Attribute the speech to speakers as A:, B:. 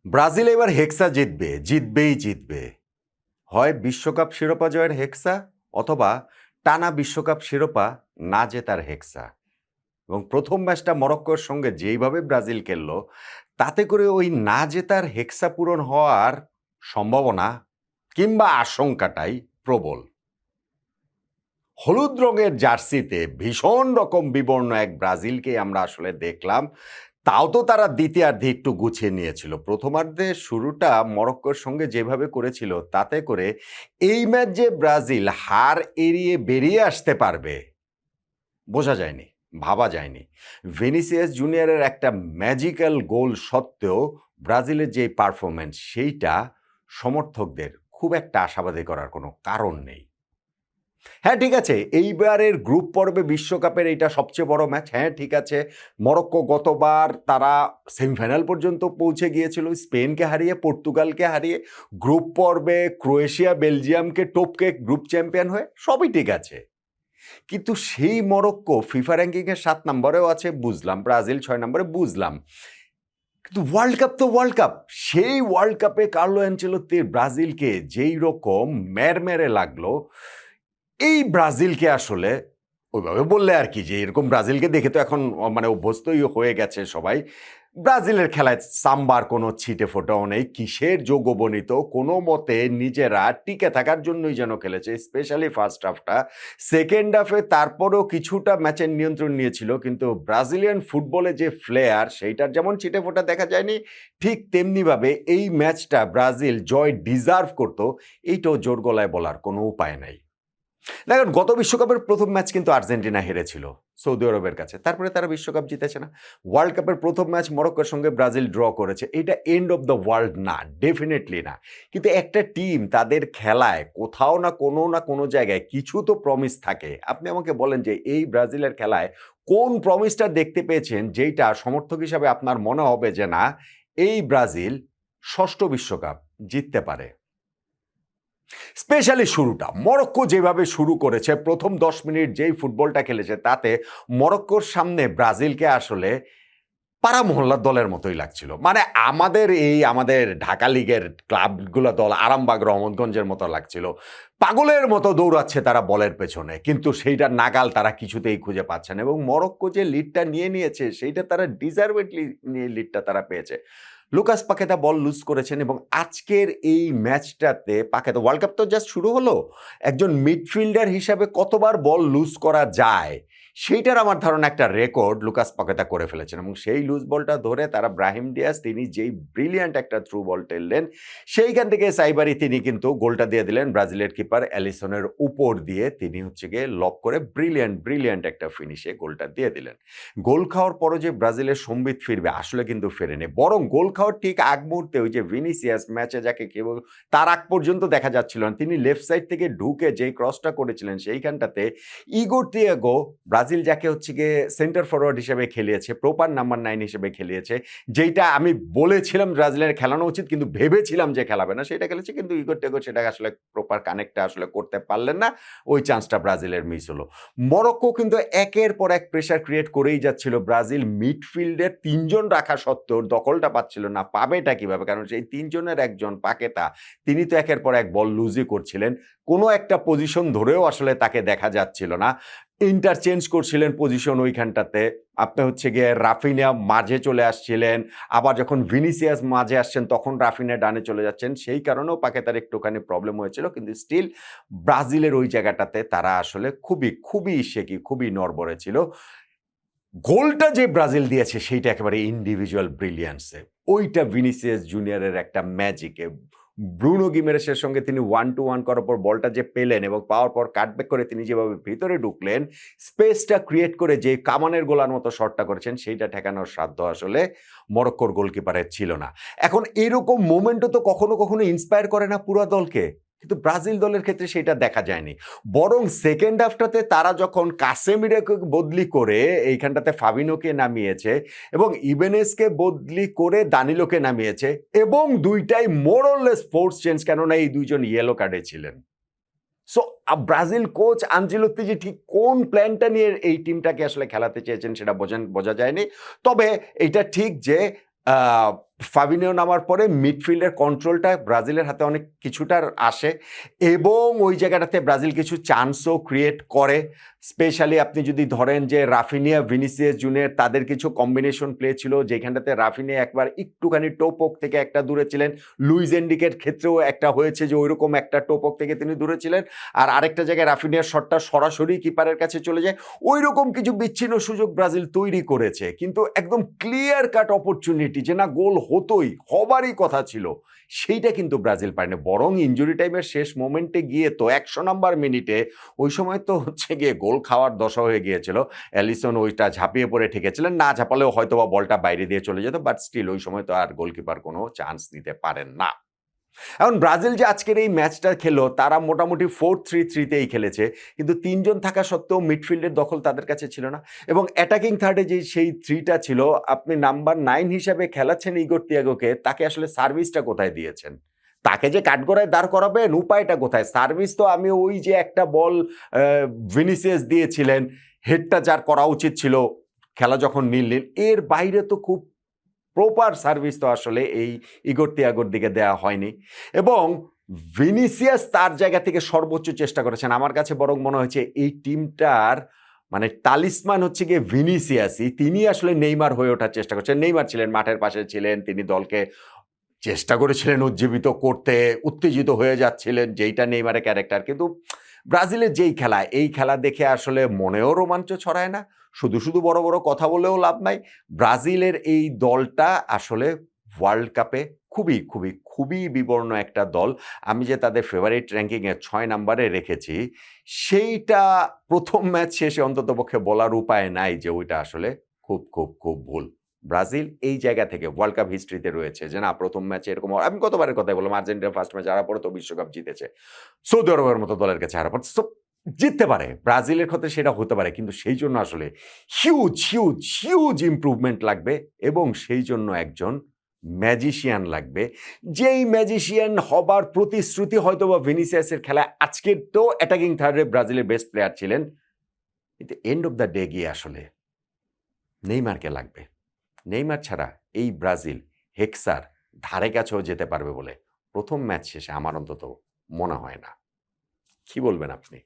A: Brazil এবার হেক্সা জিতবে, জিতবেই জিতবে। হয় বিশ্বকাপ শিরোপা জয়ের হেক্সা অথবা টানা বিশ্বকাপ শিরোপা না জেতার হেক্সা। এবং প্রথম ম্যাচটা মরক্কোর সঙ্গে যেইভাবে ব্রাজিল খেললো, তাতে করে ওই না জেতার হেক্সা পূরণ হওয়ার সম্ভাবনা কিংবা আশঙ্কাটাই প্রবল। হলুদ রঙের জার্সিতে ভীষণ রকম বিবর্ণ এক ব্রাজিলকে আমরা আসলে দেখলাম। তাও তো তারা দ্বিতীয়ার্ধে একটু গুছিয়ে নিয়েছিল। প্রথমার্ধে শুরুটা মরক্কোর সঙ্গে যেভাবে করেছিল, তাতে করে এই ম্যাচ যে ব্রাজিল হার এড়িয়ে বেরিয়ে আসতে পারবে বোঝা যায়নি, ভাবা যায়নি। ভিনিসিয়াস জুনিয়রের একটা ম্যাজিক্যাল গোল সত্ত্বেও ব্রাজিলের যে পারফরম্যান্স, সেইটা সমর্থকদের খুব একটা আশাবাদী করার কোনো কারণ নেই। হ্যাঁ, ঠিক আছে, এইবারের গ্রুপ পর্বে বিশ্বকাপের এইটা সবচেয়ে বড় ম্যাচ। হ্যাঁ, ঠিক আছে, মরক্কো গতবার তারা সেমিফাইনাল পর্যন্ত পৌঁছে গিয়েছিল, স্পেনকে হারিয়ে, পর্তুগালকে হারিয়ে, গ্রুপ পর্বে ক্রোয়েশিয়া বেলজিয়ামকে টপকে গ্রুপ চ্যাম্পিয়ন হয়ে, সবই ঠিক আছে। কিন্তু সেই মরক্কো ফিফা র্যাঙ্কিংয়ে ৭ নম্বরেও আছে, বুঝলাম। ব্রাজিল ৬ নম্বরে, বুঝলাম। কিন্তু ওয়ার্ল্ড কাপ তো ওয়ার্ল্ড কাপ। সেই ওয়ার্ল্ড কাপে কার্লো অ্যানচেলত্তির ব্রাজিলকে যেই রকম মেরে লাগলো, এই ব্রাজিলকে আসলে ওইভাবে বললে আর কি, যে এরকম ব্রাজিলকে দেখে তো এখন মানে অভ্যস্তই হয়ে গেছে সবাই। ব্রাজিলের খেলায় সাম্বার কোনো ছিটে ফোটাও নেই, কিসের যোগবনিত, কোনো মতে নিজেরা টিকে থাকার জন্যই যেন খেলেছে, স্পেশালি ফার্স্ট হাফটা। সেকেন্ড হাফে তারপরেও কিছুটা ম্যাচের নিয়ন্ত্রণ নিয়েছিল, কিন্তু ব্রাজিলিয়ান ফুটবলে যে ফ্লেয়ার, সেইটার যেমন ছিটে ফোটা দেখা যায়নি, ঠিক তেমনিভাবে এই ম্যাচটা ব্রাজিল জয় ডিজার্ভ করতো, এইটাও জোর গলায় বলার কোনো উপায় নাই। দেখেন, গত বিশ্বকাপের প্রথম ম্যাচ কিন্তু আর্জেন্টিনা হেরেছিল সৌদি আরবের কাছে, তারপরে তারা বিশ্বকাপ জিতেছে না। ওয়ার্ল্ড কাপের প্রথম ম্যাচ মরক্কোর সঙ্গে ব্রাজিল ড্র করেছে, এটা এন্ড অফ দ্য ওয়ার্ল্ড না, ডেফিনেটলি না। কিন্তু একটা টিম তাদের খেলায় কোথাও না কোনো জায়গায় কিছু তো প্রমিস থাকে। আপনি আমাকে বলেন যে এই ব্রাজিলের খেলায় কোন প্রমিসটা দেখতে পেয়েছেন যেইটা সমর্থক হিসাবে আপনার মনে হবে যে না, এই ব্রাজিল ষষ্ঠ বিশ্বকাপ জিততে পারে। স্পেশালি শুরুটা মরক্কো যেভাবে শুরু করেছে, প্রথম ১০ মিনিট যেই ফুটবলটা খেলেছে, তাতে মরক্কোর সামনে ব্রাজিলকে আসলে পাড়া মহল্লার দলের মতোই লাগছিল। মানে আমাদের ঢাকা লিগের ক্লাবগুলো দল আরামবাগ রহমতগঞ্জের মতো লাগছিল। পাগলের মতো দৌড়াচ্ছে তারা বলের পেছনে, কিন্তু সেইটার নাগাল তারা কিছুতেই খুঁজে পাচ্ছে না। এবং মরক্কো যে লিডটা নিয়ে নিয়েছে, সেইটা তারা ডিজার্ভেডলি নিয়ে লিডটা তারা পেয়েছে। লুকাস পাকেতা বল লুজ করেছেন, এবং আজকের এই ম্যাচটাতে পাকেতা, ওয়ার্ল্ড কাপ তো জাস্ট শুরু হলো, একজন মিডফিল্ডার হিসাবে কতবার বল লুজ করা যায় সেইটার আমার ধারণা একটা রেকর্ড লুকাস পাকেতা করে ফেলেছেন। এবং সেই লুজ বলটা ধরে তারা ব্রাহিম ডিয়াজ, তিনি যেই ব্রিলিয়ান্ট একটা থ্রু বল টেললেন, সেইখান থেকে সাইবারি তিনি কিন্তু গোলটা দিয়ে দিলেন ব্রাজিলের কিপার অ্যালিসনের উপর দিয়ে। তিনি হচ্ছে গিয়ে লব করে ব্রিলিয়ান্ট একটা ফিনিশে গোলটা দিয়ে দিলেন। গোল খাওয়ার পরও যে ব্রাজিলের সম্বিত ফিরবে, আসলে কিন্তু ফেরেনি, বরং গোল খাওয়ার ঠিক আগ মুহূর্তে ওই যে ভিনিসিয়াস ম্যাচে যাকে কেবল তার আগ পর্যন্ত দেখা যাচ্ছিল না, তিনি লেফট সাইড থেকে ঢুকে যেই ক্রসটা করেছিলেন, সেইখানটাতে ইগোর তিয়াগো, ব্রাজিল যাকে হচ্ছে গিয়ে সেন্টার ফরওয়ার্ড হিসেবে খেলিয়েছে, প্রপার নাম্বার 9 হিসেবে খেলিয়েছে, যেইটা আমি বলেছিলাম ব্রাজিলের খেলানো উচিত কিন্তু ভেবেছিলাম যে খেলাবে না, সেটা খেলেছে। কিন্তু ইগোর তিয়াগো সেটাকে আসলে প্রপার কানেক্টটা আসলে করতে পারলেন না, ওই চান্সটা ব্রাজিলের মিস হলো। মরক্কো কিন্তু একের পর এক প্রেসার ক্রিয়েট করেই যাচ্ছিল। ব্রাজিল মিডফিল্ডে ৩ জন রাখা সত্ত্বেও দখলটা পাচ্ছিল না। পাবেটা কিভাবে? কারণ সেই ৩ জনের একজন পাকেতা, তিনি তো একের পর এক বল লুজই করছিলেন। কোনো একটা পজিশন ধরেও আসলে তাকে দেখা যাচ্ছিল না। ইন্টারচেঞ্জ করছিলেন পজিশন ওইখানটাতে। আপনি হচ্ছে গিয়ে রাফিনিয়া মাঝে চলে আসছিলেন, আবার যখন ভিনিসিয়াস মাঝে আসছেন তখন রাফিনিয়া ডানে চলে যাচ্ছেন। সেই কারণেও পাকেতার একটুখানি প্রবলেম হয়েছিল। কিন্তু স্টিল ব্রাজিলের ওই জায়গাটাতে তারা আসলে খুবই শেকি, খুবই নড়বড়ে ছিল। গোলটা যে ব্রাজিল দিয়েছে সেইটা একেবারে ইন্ডিভিজুয়াল ব্রিলিয়ান্সে। ওইটা ভিনিসিয়াস জুনিয়রের একটা ম্যাজিকে। ব্রুনো গিমেরেসের সঙ্গে তিনি 1 টু 1 করার পর বলটা যে পেলেন এবং পাওয়ার পর কাটব্যাক করে তিনি যেভাবে ভিতরে ঢুকলেন, স্পেসটা ক্রিয়েট করে যে কামানের গোলার মতো শটটা করেছেন, সেইটা ঠেকানোর সাধ্য আসলে মরক্কোর গোলকিপারের ছিল না। এখন এরকম মোমেন্টও তো কখনো ইন্সপায়ার করে না পুরা দলকে? কিন্তু ব্রাজিল দলের ক্ষেত্রে সেটা দেখা যায়নি। বরং সেকেন্ড হাফটাতে তারা যখন কাসেমিরোকে বদলি করে এইখানটাতে ফাবিনোকে নামিয়েছে এবং ইবেনেসকে বদলি করে দানিলোকে নামিয়েছে, এবং দুইটাই more or less force change, কেননা এই দুইজন ইয়েলো কার্ডে ছিলেন। সো ব্রাজিল কোচ আনচেলত্তি যে ঠিক কোন প্ল্যানটা নিয়ে এই টিমটাকে আসলে খেলাতে চেয়েছেন সেটা বোঝা যায়নি। তবে এইটা ঠিক যে ফাবিনিও নামার পরে মিডফিল্ডের কন্ট্রোলটা ব্রাজিলের হাতে অনেক কিছুটা আসে এবং ওই জায়গাটাতে ব্রাজিল কিছু চান্সও ক্রিয়েট করে। স্পেশালি আপনি যদি ধরেন যে রাফিনিয়া, ভিনিসিয়াস জুনিয়র তাদের কিছু কম্বিনেশন প্লে ছিল যেখানটাতে রাফিনিয়া একবার একটুখানি টোপক থেকে একটা দূরে ছিলেন। লুইস এনরিকের ক্ষেত্রেও একটা হয়েছে যে ওইরকম একটা টোপক থেকে তিনি দূরে ছিলেন, আর আরেকটা জায়গায় রাফিনিয়ার শটটা সরাসরি কিপারের কাছে চলে যায়। ওই রকম কিছু বিচ্ছিন্ন সুযোগ ব্রাজিল তৈরি করেছে, কিন্তু একদম ক্লিয়ার কাট অপরচুনিটি যে না গোল হবারই কথা ছিল, সেইটা কিন্তু ব্রাজিল পারেনি। বরং ইনজুরি টাইমের শেষ মোমেন্টে গিয়ে তো 100 নাম্বার মিনিটে ওই সময় তো হচ্ছে গিয়ে গোল খাওয়ার দশা হয়ে গিয়েছিল। অ্যালিসন ওইটা ঝাঁপিয়ে পড়ে ঠেকেছিলেন, না ঝাঁপালেও হয়তো বা বলটা বাইরে দিয়ে চলে যেত, বাট স্টিল ওই সময় তো আর গোলকিপার কোনো চান্স নিতে পারেন না। এখন ব্রাজিল যে আজকের এই ম্যাচটা খেলো তারা মোটামুটি 4-3-3-তেই খেলেছে, কিন্তু 3 জন থাকা সত্ত্বেও মিডফিল্ডের দখল তাদের কাছে ছিল না এবং অ্যাটাকিং থার্ডে যে সেই 3টা ছিল, আপনি নাম্বার 9 হিসাবে খেলাচ্ছেন ইগোর তিয়াগোকে, তাকে আসলে সার্ভিসটা কোথায় দিয়েছেন? তাকে যে কাঠগড়ায় দাঁড় করাবেন উপায়টা কোথায়? সার্ভিস তো আমি ওই যে একটা বল ভিনিসিয়াস দিয়েছিলেন, হেডটা যার করা উচিত ছিল খেলা যখন নীল, এর বাইরে তো খুব প্রপার সার্ভিস তো আসলে এই ইগোর তিয়াগোর দিকে দেওয়া হয়নি এবং ভিনিসিয়াস তার জায়গা থেকে সর্বোচ্চ চেষ্টা করেছেন। আমার কাছে বরং মনে হয়েছে এই টিমটার মানে তালিসমান হচ্ছে গিয়ে ভিনিসিয়াসই, তিনি আসলে নেইমার হয়ে ওঠার চেষ্টা করছেন। নেইমার ছিলেন মাঠের পাশে ছিলেন, তিনি দলকে চেষ্টা করেছিলেন উজ্জীবিত করতে, উত্তেজিত হয়ে যাচ্ছিলেন, যেইটা নেইমারের ক্যারেক্টার। কিন্তু ব্রাজিলের যেই খেলা, এই খেলা দেখে আসলে মনেও রোমাঞ্চ ছড়ায় না, শুধু শুধু বড় বড় কথা বলেও লাভ নাই। ব্রাজিলের এই দলটা আসলে ওয়ার্ল্ড কাপে খুবই খুবই খুবই বিবর্ণ একটা দল। আমি যে তাদের ফেভারিট র্যাঙ্কিংয়ে 6 নম্বরে রেখেছি, সেইটা প্রথম ম্যাচ শেষে অন্ততপক্ষে বলার উপায় নাই যে ওইটা আসলে খুব খুব খুব ভুল। ব্রাজিল এই জায়গা থেকে ওয়ার্ল্ড কাপ হিস্ট্রিতে রয়েছে যে না প্রথম ম্যাচে এরকম আমি কতবারের কথাই বললাম, আর্জেন্টিনা ফার্স্ট ম্যাচ হারার পরে তো বিশ্বকাপ জিতেছে, সৌদি আরবের মতো দলের কাছে হারার পর জিততে পারে, ব্রাজিলের ক্ষেত্রে সেটা হতে পারে, কিন্তু সেই জন্য আসলে হিউজ হিউজ হিউজ ইমপ্রুভমেন্ট লাগবে এবং সেই জন্য একজন ম্যাজিশিয়ান লাগবে, যেই ম্যাজিশিয়ান হবার প্রতিশ্রুতি হয়তো বা ভিনিসিয়াসের খেলায় আজকের তো অ্যাটাকিং থার্ডে ব্রাজিলের বেস্ট প্লেয়ার ছিলেন, কিন্তু এন্ড অফ দ্য ডে গিয়ে আসলে নেইমারকে লাগবে। নেইমার ছাড়া এই ব্রাজিল হেক্সার ধারে কাছেও যেতে পারবে বলে প্রথম ম্যাচ শেষে আমার অন্তত মনে হয় না। কি বলবেন আপনি?